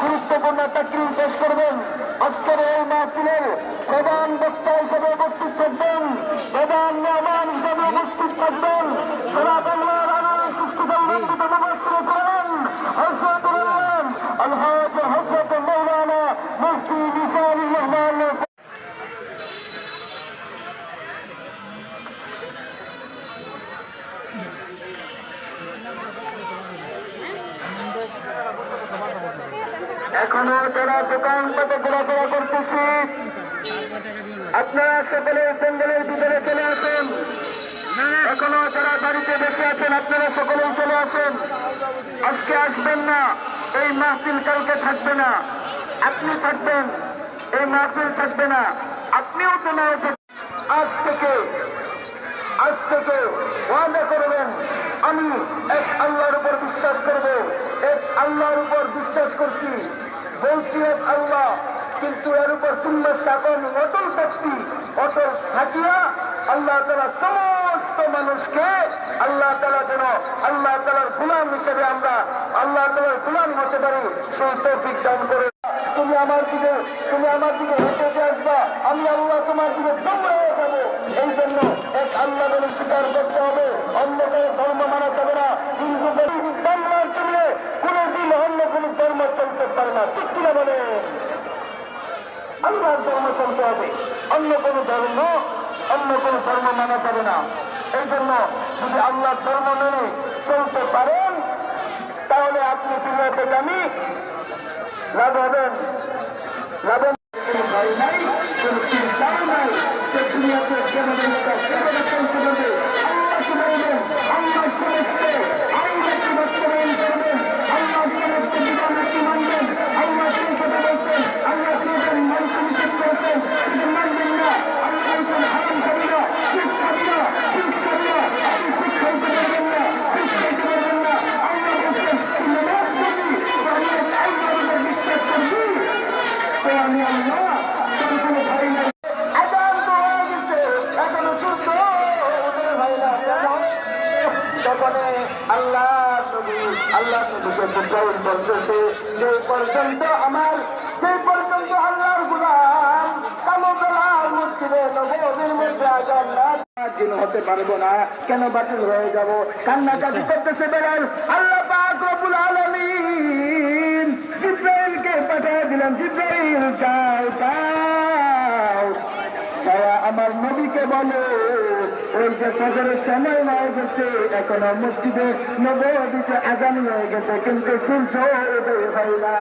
গুরুত্বপূর্ণ তাকরীর পেশ করবেন। আজকের এই মাহফিলের প্রধান বক্তা হিসেবে উপস্থিত থাকবেন, প্রধান মেহমান হিসেবে উপস্থিত থাকবেন সারা বাংলার আলোর সৃষ্টিকল্যাণিত মুফাসসির কোরআন হযরতুল আল্লাম আলহাজ হযরত মাওলানা মুফতি নিসারুর রহমান। এখনো যারা দোকানপাটে ঘোরাফেরা করতেছি, আপনারা সকলে প্যান্ডেলের ভিতরে চলে আসেন। এখনো যারা বাড়িতে বসে আছেন আপনারা সকলেই চলে আসেন। আজকে আসবেন না, এই মাহফিল কালকে থাকবে না। আপনি থাকবেন, এই মাহফিল থাকবে না। আপনিও তো না, আজ থেকে ওয়াদা করবেন আমি এক আল্লাহর উপর বিশ্বাস করব, এক আল্লাহর উপর বিশ্বাস করছি, বলছি এক আল্লাহ, কিন্তু এর উপর সুন্নাত স্থাপন অটল থাকছি। অটল থাকিয়া আল্লাহ তাআলা সমস্ত মানুষকে আল্লাহ তাআলা যেন আল্লাহ তাআলার গোলাম হিসেবে আমরা আল্লাহ তাআলার গোলাম হতে পারি, সেই তৌফিক দান করে। তুমি আমার দিকে হেঁটে আসবা, আমি আল্লাহ তোমার দিকে দৌড়ে যাবো। এই জন্য এক আল্লাহ বলে স্বীকার করতে হবে, অন্য কোনো ধর্ম মানা যাবে না। কিন্তু বাংলার জন্য কোনোদিন অন্য কোনো ধর্ম চলতে পারে না, ঠিক কিনা বলে? আল্লাহর ধর্ম চলতে হবে, অন্য কোনো ধর্ম মানা যাবে না। এই জন্য যদি আল্লাহর ধর্ম মেনে চলতে পারেন তাহলে আপনি দুনিয়াতে জানি লাভ হবেন। কোনো ভয় নাই, কোনো চিন্তাও নাই, সে দুনিয়াতে যেভাবে সেভাবে চলতে হবে। আল্লাহকে বলবেন, আল্লাহ সমস্ত আইনকে বাস্তবায়ন করবেন, আল্লাহ সমস্ত বিধানকে মানবেন। আল্লাহ সেই কথা বলছেন, আল্লাহ চেয়েছেন মানুষ নিষেধ করেছেন, কিন্তু মানবেন না। আল্লাহ বলছেন হারাম করি না, ঠিক করি না, ঠিক করি না, আপনি ঠিক করতে পারবেন না, ঠিক করতে পারবেন না। আল্লাহ বলছেন নামাজ পড়ি, আমি আল্লাহর উপর বিশ্বাস করছি, তো আমি আল্লাহ কোনো ভয় নাই। আজান তো হয়ে গেছে, এখনো চলছ ওদের ভয় না। তখনে আল্লাহ নবীকে জিব্রাইল বলতেছে, যে পর্যন্ত আল্লাহর গোলাম কালো গলার মসজিদে নববীর মধ্যে আজান না দিন হতে পারবো না, কেন বাতিল হয়ে যাব? কান্নাকাটি করতেছে বেলাল। আল্লাহ পাক রব্বুল আলামিন জিব্রাইলকে পাঠিয়ে দিলেন, জিব্রাইল যাও আমার নবীকে বলো ওই যে ফজরের সময় হয়ে গেছে, এখনো মসজিদে নববীতে আজান হয়ে গেছে, কিন্তু সূর্য উদয় হয় না।